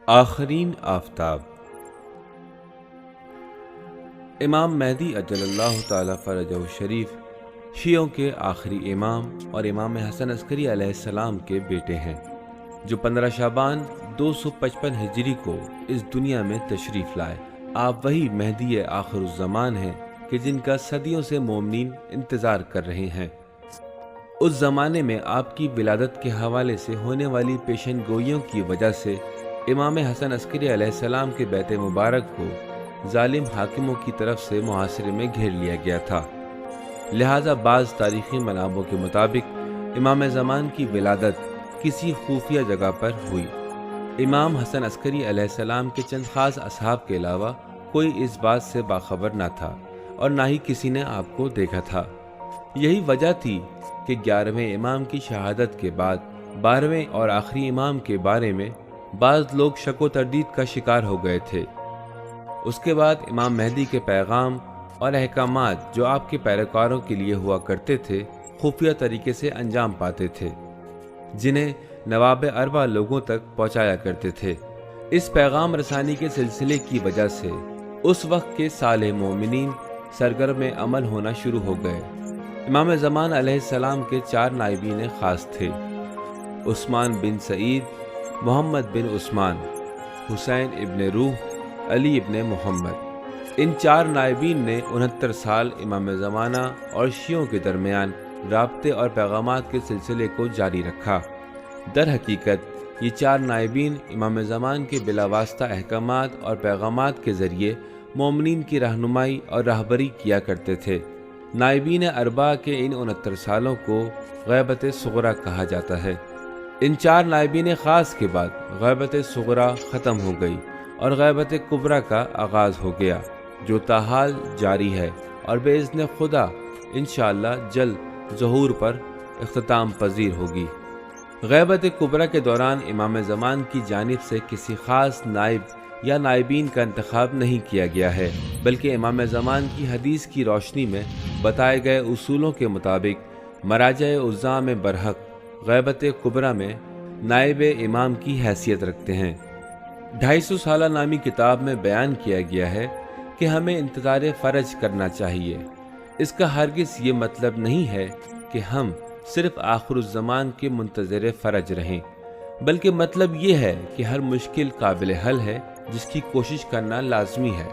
آخرین آفتاب امام مہدی اجل اللہ تعالی فرجہ الشریف شیعوں کے آخری امام اور امام حسن عسکری علیہ السلام کے بیٹے ہیں، جو 15 شعبان 255 ہجری کو اس دنیا میں تشریف لائے۔ آپ وہی مہدی آخر الزمان ہیں کہ جن کا صدیوں سے مومنین انتظار کر رہے ہیں۔ اس زمانے میں آپ کی ولادت کے حوالے سے ہونے والی پیشن گوئیوں کی وجہ سے امام حسن عسکری علیہ السلام کے بیت مبارک کو ظالم حاکموں کی طرف سے محاصرے میں گھیر لیا گیا تھا، لہٰذا بعض تاریخی منابع کے مطابق امام زمان کی ولادت کسی خفیہ جگہ پر ہوئی۔ امام حسن عسکری علیہ السلام کے چند خاص اصحاب کے علاوہ کوئی اس بات سے باخبر نہ تھا اور نہ ہی کسی نے آپ کو دیکھا تھا۔ یہی وجہ تھی کہ 11ویں امام کی شہادت کے بعد 12ویں اور آخری امام کے بارے میں بعض لوگ شک و تردید کا شکار ہو گئے تھے۔ اس کے بعد امام مہدی کے پیغام اور احکامات جو آپ کے پیروکاروں کے لیے ہوا کرتے تھے، خفیہ طریقے سے انجام پاتے تھے، جنہیں نواب اربع لوگوں تک پہنچایا کرتے تھے۔ اس پیغام رسانی کے سلسلے کی وجہ سے اس وقت کے صالح مومنین سرگرم عمل ہونا شروع ہو گئے۔ امام زمان علیہ السلام کے 4 نائبین خاص تھے: عثمان بن سعید، محمد بن عثمان، حسین ابن روح، علی ابن محمد۔ ان 4 نائبین نے 69 سال امام زمانہ اور شیعوں کے درمیان رابطے اور پیغامات کے سلسلے کو جاری رکھا۔ در حقیقت یہ 4 نائبین امام زمان کے بلا واسطہ احکامات اور پیغامات کے ذریعے مومنین کی رہنمائی اور رہبری کیا کرتے تھے۔ نائبین اربع کے ان 69 سالوں کو غیبت صغریٰ کہا جاتا ہے۔ ان 4 نائبین خاص کے بعد غیبت صغریٰ ختم ہو گئی اور غیبت کبریٰ کا آغاز ہو گیا، جو تاحال جاری ہے اور باذن خدا انشاءاللہ جلد ظہور پر اختتام پذیر ہوگی۔ غیبت کبریٰ کے دوران امام زمان کی جانب سے کسی خاص نائب یا نائبین کا انتخاب نہیں کیا گیا ہے، بلکہ امام زمان کی حدیث کی روشنی میں بتائے گئے اصولوں کے مطابق مراجع عظام برحق غیبت کبریٰ میں نائب امام کی حیثیت رکھتے ہیں۔ 250 سالہ نامی کتاب میں بیان کیا گیا ہے کہ ہمیں انتظار فرج کرنا چاہیے۔ اس کا ہرگز یہ مطلب نہیں ہے کہ ہم صرف آخر الزمان کے منتظر فرج رہیں، بلکہ مطلب یہ ہے کہ ہر مشکل قابل حل ہے جس کی کوشش کرنا لازمی ہے۔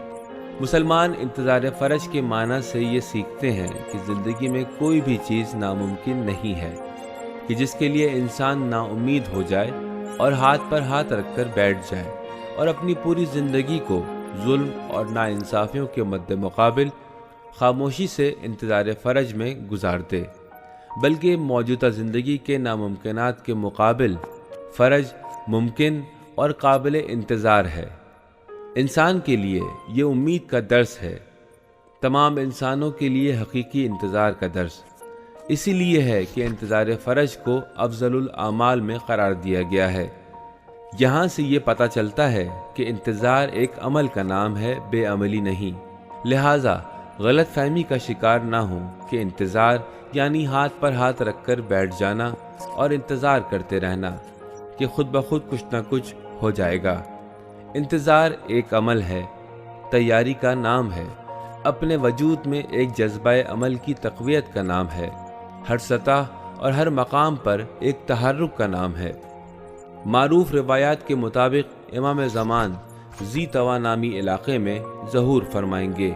مسلمان انتظار فرج کے معنی سے یہ سیکھتے ہیں کہ زندگی میں کوئی بھی چیز ناممکن نہیں ہے کہ جس کے لیے انسان نا امید ہو جائے اور ہاتھ پر ہاتھ رکھ کر بیٹھ جائے اور اپنی پوری زندگی کو ظلم اور ناانصافیوں کے مد مقابل خاموشی سے انتظار فرج میں گزار دے، بلکہ موجودہ زندگی کے ناممکنات کے مقابل فرج ممکن اور قابل انتظار ہے۔ انسان کے لیے یہ امید کا درس ہے، تمام انسانوں کے لیے حقیقی انتظار کا درس۔ اسی لیے ہے کہ انتظار فرج کو افضل الاعمال میں قرار دیا گیا ہے۔ یہاں سے یہ پتہ چلتا ہے کہ انتظار ایک عمل کا نام ہے، بے عملی نہیں۔ لہٰذا غلط فہمی کا شکار نہ ہوں کہ انتظار یعنی ہاتھ پر ہاتھ رکھ کر بیٹھ جانا اور انتظار کرتے رہنا کہ خود بخود کچھ نہ کچھ ہو جائے گا۔ انتظار ایک عمل ہے، تیاری کا نام ہے، اپنے وجود میں ایک جذبہ عمل کی تقویت کا نام ہے، ہر سطح اور ہر مقام پر ایک تحرک کا نام ہے۔ معروف روایات کے مطابق امام زمان ذی طویٰ نامی علاقے میں ظہور فرمائیں گے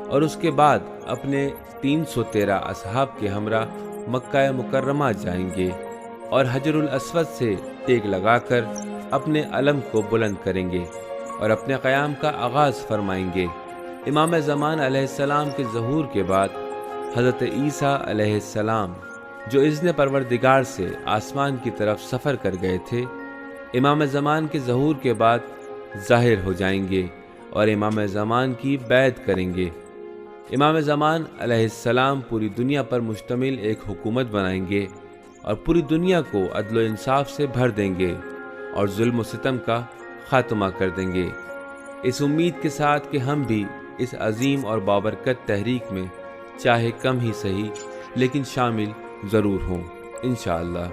اور اس کے بعد اپنے 313 اصحاب کے ہمراہ مکہ مکرمہ جائیں گے اور حجر الاسود سے ٹیک لگا کر اپنے علم کو بلند کریں گے اور اپنے قیام کا آغاز فرمائیں گے۔ امام زمان علیہ السلام کے ظہور کے بعد حضرت عیسیٰ علیہ السلام، جو اذن پروردگار سے آسمان کی طرف سفر کر گئے تھے، امام زمان کے ظہور کے بعد ظاہر ہو جائیں گے اور امام زمان کی بیعت کریں گے۔ امام زمان علیہ السلام پوری دنیا پر مشتمل ایک حکومت بنائیں گے اور پوری دنیا کو عدل و انصاف سے بھر دیں گے اور ظلم و ستم کا خاتمہ کر دیں گے، اس امید کے ساتھ کہ ہم بھی اس عظیم اور بابرکت تحریک میں چاہے کم ہی صحیح لیکن شامل ضرور ہوں انشاءاللہ۔